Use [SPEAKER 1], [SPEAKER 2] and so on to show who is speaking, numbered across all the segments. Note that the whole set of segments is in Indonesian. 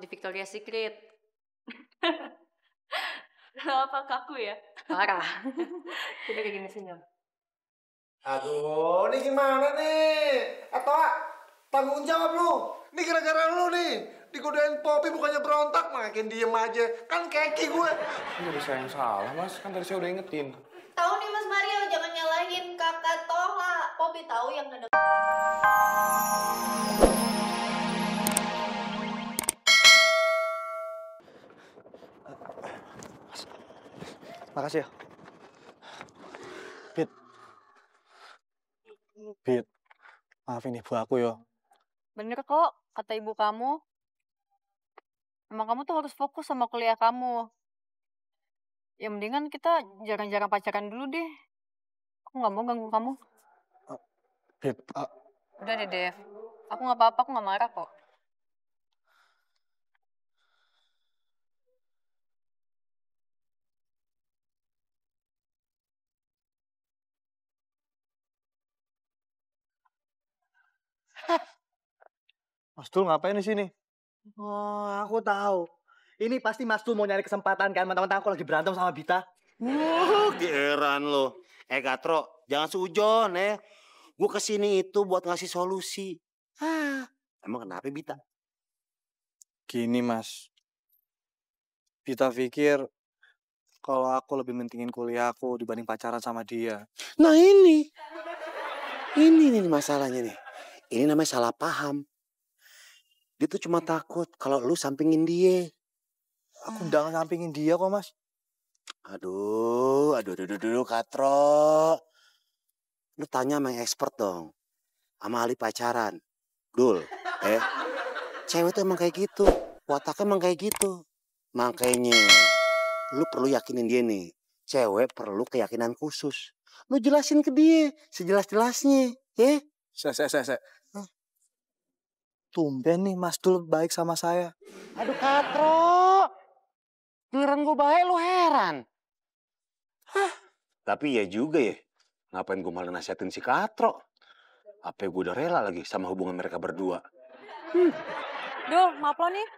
[SPEAKER 1] di Victoria's Secret.
[SPEAKER 2] Kenapa kaku ya?
[SPEAKER 1] Parah. Coba kayak gini senyum.
[SPEAKER 3] Aduh, ini gimana nih? Atau tanggung jawab lu. Ini gara-gara lu nih. Digodain Poppy bukannya berontak, makin diem aja. Kan keki gue.
[SPEAKER 4] Ini bisa yang salah, Mas. Kan tadi saya udah ingetin.
[SPEAKER 2] Tahu nih Mas Mario, jangan nyalahin kakak Toha. Poppy tahu yang ngedek.
[SPEAKER 3] Makasih ya. Bit, maafin ibu aku ya.
[SPEAKER 1] Bener kok, kata ibu kamu. Emang kamu tuh harus fokus sama kuliah kamu. Ya mendingan kita jarang-jarang pacaran dulu deh. Aku nggak mau ganggu kamu.
[SPEAKER 3] Bit,
[SPEAKER 1] Udah deh, Dev. Aku nggak apa-apa, aku nggak marah kok.
[SPEAKER 3] Mas Dul ngapain di sini? Oh, aku tahu. Ini pasti Mas Dul mau nyari kesempatan kan, mentang-mentang aku lagi berantem sama Bita.
[SPEAKER 5] Geran lo. Katro, jangan sujon Gue kesini itu buat ngasih solusi. Emang kenapa Bita?
[SPEAKER 3] Gini Mas, Bita pikir kalau aku lebih mentingin kuliah aku dibanding pacaran sama dia.
[SPEAKER 5] Nah ini nih masalahnya nih. Ini namanya salah paham. Dia tuh cuma takut kalau lu sampingin dia.
[SPEAKER 3] Aku udah sampingin dia kok Mas.
[SPEAKER 5] Aduh, Katro. Lu tanya sama yang expert dong. Sama ahli pacaran. Dul, cewek tuh emang kayak gitu. Wataknya emang kayak gitu. Makanya, lu perlu yakinin dia nih. Cewek perlu keyakinan khusus. Lu jelasin ke dia, sejelas-jelasnya, ya.
[SPEAKER 3] Saya. Tumben nih Mas Dul baik sama saya.
[SPEAKER 5] Aduh Katro. Giliran gue baik lu heran. Tapi ya juga ya. Ngapain gue malah nasihatin si Katro? Apa gue udah rela lagi sama hubungan mereka berdua.
[SPEAKER 1] Dul, maaf lo nih.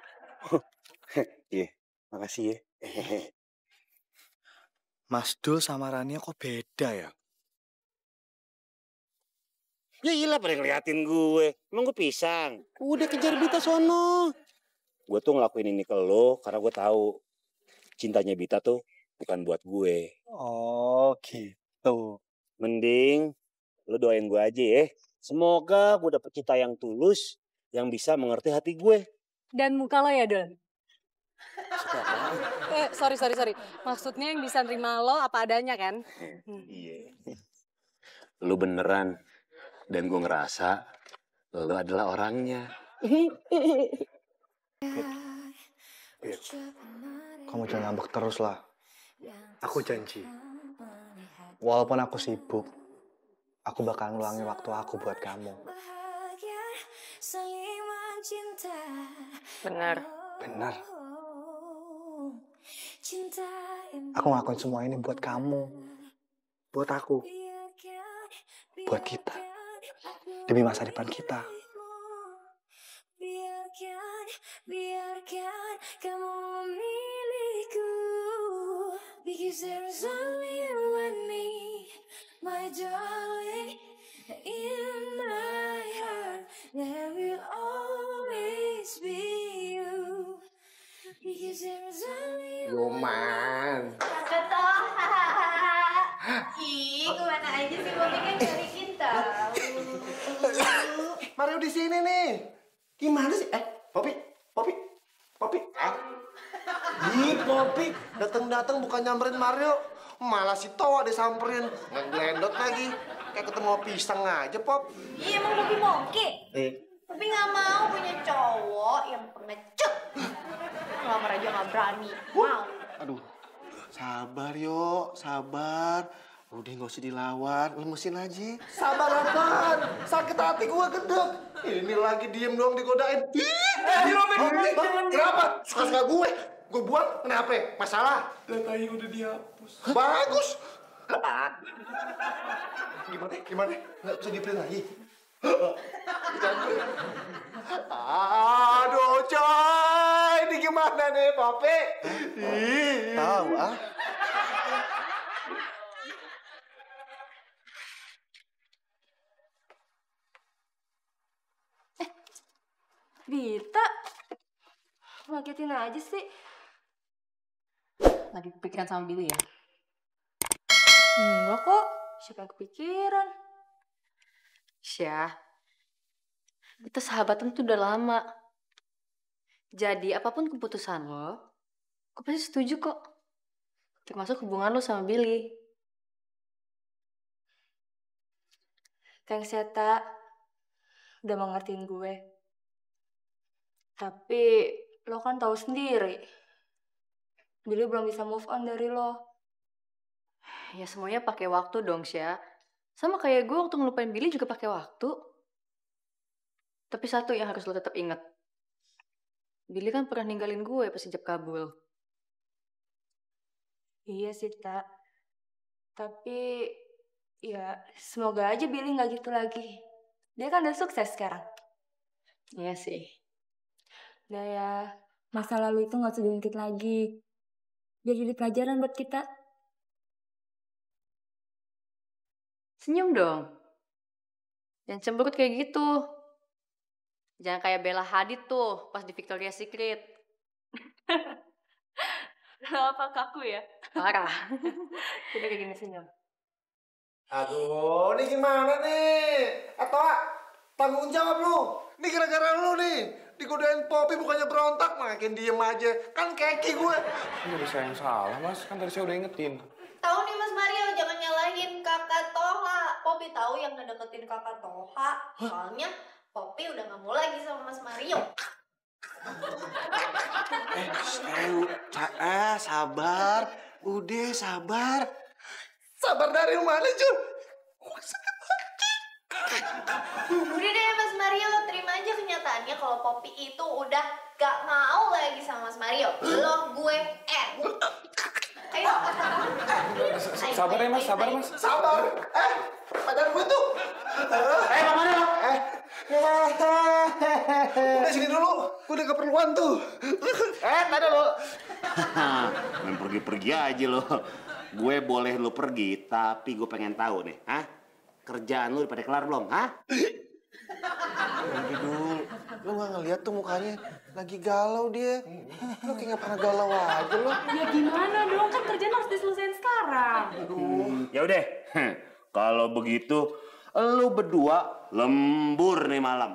[SPEAKER 5] Iya, makasih ya.
[SPEAKER 3] Mas Dul sama Rania kok beda ya?
[SPEAKER 5] Ya iyalah pada ngeliatin gue. Emang gue pisang. Udah kejar Bita sono. Gue tuh ngelakuin ini ke lo karena gue tahu cintanya Bita tuh bukan buat gue.
[SPEAKER 3] Oh gitu.
[SPEAKER 5] Mending lo doain gue aja ya. Semoga gue dapet cinta yang tulus yang bisa mengerti hati gue.
[SPEAKER 1] Dan muka lo ya, Dul?
[SPEAKER 2] Sorry. Maksudnya yang bisa nerima lo apa adanya kan?
[SPEAKER 5] Iya. Lo beneran. Dan gue ngerasa lo adalah orangnya.
[SPEAKER 3] Kamu jangan ngambek terus lah. Aku janji. Walaupun aku sibuk, aku bakal ngulangin waktu aku buat kamu.
[SPEAKER 1] Benar.
[SPEAKER 3] Aku ngelakuin semua ini buat kamu. Buat aku. Buat kita. Demi masa depan kita.
[SPEAKER 6] Biarkan kamu memilihku. Because there's only you and me, my darling. In my heart, there will always be you. Because there's only you.
[SPEAKER 3] Yoman.
[SPEAKER 2] Ih, kemana aja sih? Poppy kan balikin tau.
[SPEAKER 3] Mario di sini nih. Gimana sih? Poppy. Ih, Poppy datang bukan nyamperin Mario, malah si Towa disamperin, ngeglendot lagi. Kayak ketemu pisang aja, Pop.
[SPEAKER 2] Iya, emang Poppy monkey. Poppy nggak mau punya cowok yang pengecut. Ngelamar aja nggak berani. Mau.
[SPEAKER 3] Aduh, sabar. Udah nggak usah dilawan, lemesin aja. Sabar apaan? Sakit hati gua gedek. Ini lagi diem doang digodain. Kenapa? Suka-suka gue. Gue buang, kenapa? Masalah? Datanya udah dihapus. Bagus. Gimana? Nggak bisa di-print lagi? Aduh, coy. gimana nih, Popi?
[SPEAKER 5] Tahu ah.
[SPEAKER 7] Bita, ngagetin aja sih.
[SPEAKER 1] Lagi kepikiran sama Billy ya?
[SPEAKER 7] Enggak kok, siapa yang kepikiran?
[SPEAKER 1] Syah, kita sahabatan tuh udah lama. Jadi apapun keputusan lo, gue pasti setuju kok. Termasuk hubungan lo sama Billy.
[SPEAKER 7] Thanks ya, Tak. Udah mau ngertiin gue. Tapi lo kan tahu sendiri. Billy belum bisa move on dari lo.
[SPEAKER 1] Ya semuanya pakai waktu dong, Syah. Sama kayak gue waktu ngelupain Billy juga pakai waktu. Tapi satu yang harus lo tetap ingat. Billy kan pernah ninggalin gue pas ijab kabul.
[SPEAKER 7] Iya sih, Tak. Tapi ya semoga aja Billy nggak gitu lagi. Dia kan udah sukses sekarang.
[SPEAKER 1] Iya sih.
[SPEAKER 7] Udah ya, masa lalu itu nggak usah diungkit lagi. Biar jadi pelajaran buat kita.
[SPEAKER 1] Senyum dong. Jangan cemberut kayak gitu. Jangan kayak Bella Hadid tuh pas di Victoria's Secret.
[SPEAKER 7] Apa kaku ya?
[SPEAKER 1] Parah.
[SPEAKER 7] Kita kayak gini senyum.
[SPEAKER 3] Aduh, ini gimana nih? Atau tanggung jawab lu. Ini gara-gara lu nih. Digodain Popi bukannya berontak, makin diem aja. Kan keki gue.
[SPEAKER 4] Kan jadi saya yang salah, Mas. Kan tadi saya udah ingetin.
[SPEAKER 2] Tahu nih Mas Mario, jangan nyalahin kakak Toha. Popi tahu yang ngedeketin kakak Toha. Soalnya Popi udah gak mau lagi sama Mas Mario.
[SPEAKER 5] Sabar. Udah, sabar.
[SPEAKER 3] Sabar dari mana, Jun?
[SPEAKER 2] Udah deh Mas Mario, terima aja kenyataannya kalau Popi itu udah gak mau lagi sama Mas Mario. Lo, gue, ayo.
[SPEAKER 4] Sabar ya, Mas. Sabar, Mas.
[SPEAKER 3] Sabar. Pacar gue tuh. Mana lo? Udah sini dulu. Gue udah keperluan tuh. Ada lo.
[SPEAKER 5] Main pergi-pergi aja lo. Gue boleh lo pergi, tapi gue pengen tahu nih, kerjaan lu pada kelar belum,
[SPEAKER 3] Udah dulu. Lo gak ngeliat tuh mukanya. Lagi galau dia. Lo kayak gak pernah galau aja lo.
[SPEAKER 7] Ya gimana dong, kan kerjaan harus diselesain sekarang.
[SPEAKER 5] Ya udah, kalau begitu lu berdua lembur nih malam.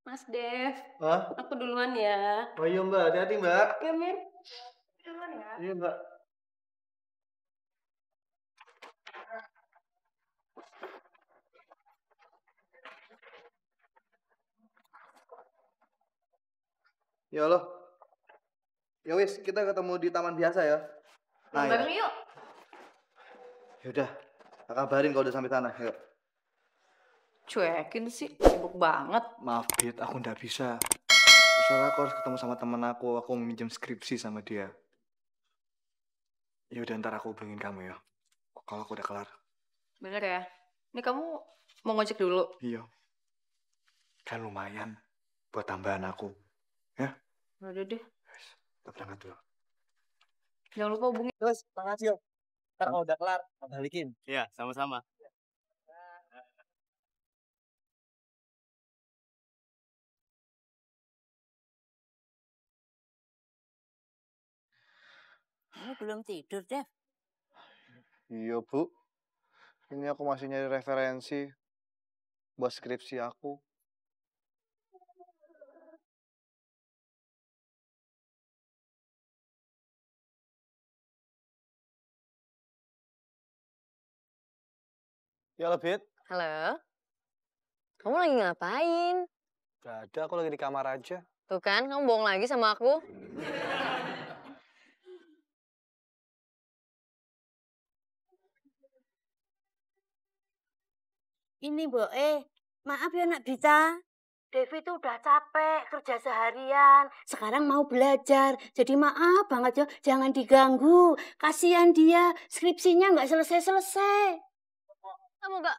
[SPEAKER 7] Mas Dev,
[SPEAKER 3] Hah?
[SPEAKER 7] aku duluan ya.
[SPEAKER 3] Oh iya Mbak, hati-hati Mbak.
[SPEAKER 7] Ya, Mir. Duluan ya.
[SPEAKER 3] Iya Mbak. Ya Allah. Ya wis, kita ketemu di taman biasa ya.
[SPEAKER 7] Nah, bareng yuk.
[SPEAKER 3] Yaudah, tak kabarin kalau udah sampai sana. Yuk.
[SPEAKER 1] Cuekin sih, sibuk banget.
[SPEAKER 3] Maaf, Bit, aku nggak bisa. Soalnya aku harus ketemu sama temen aku mau minjem skripsi sama dia. Ya udah, ntar aku hubungin kamu ya. Kalau aku udah kelar.
[SPEAKER 1] Bener ya? Ini kamu mau ngojek dulu?
[SPEAKER 3] Iya. Kan lumayan buat tambahan aku. Ya?
[SPEAKER 1] Udah deh.
[SPEAKER 3] Kita berangkat dulu.
[SPEAKER 1] Jangan lupa hubungi.
[SPEAKER 8] Terus, makasih Om. Ntar kalau udah kelar, balikin.
[SPEAKER 9] Iya, sama-sama.
[SPEAKER 10] Kamu belum tidur, Dev?
[SPEAKER 3] Iya, Bu. Ini aku masih nyari referensi buat skripsi aku. Ya, Lebit.
[SPEAKER 1] Halo? Kamu lagi ngapain?
[SPEAKER 3] Gak ada, aku lagi di kamar aja.
[SPEAKER 1] Tuh kan, kamu bohong lagi sama aku.
[SPEAKER 10] Ini, Mbok, maaf ya, Nak Bita. Devi tuh udah capek kerja seharian. Sekarang mau belajar. Jadi maaf banget ya, jangan diganggu. Kasihan dia, skripsinya nggak selesai-selesai.
[SPEAKER 1] Kamu nggak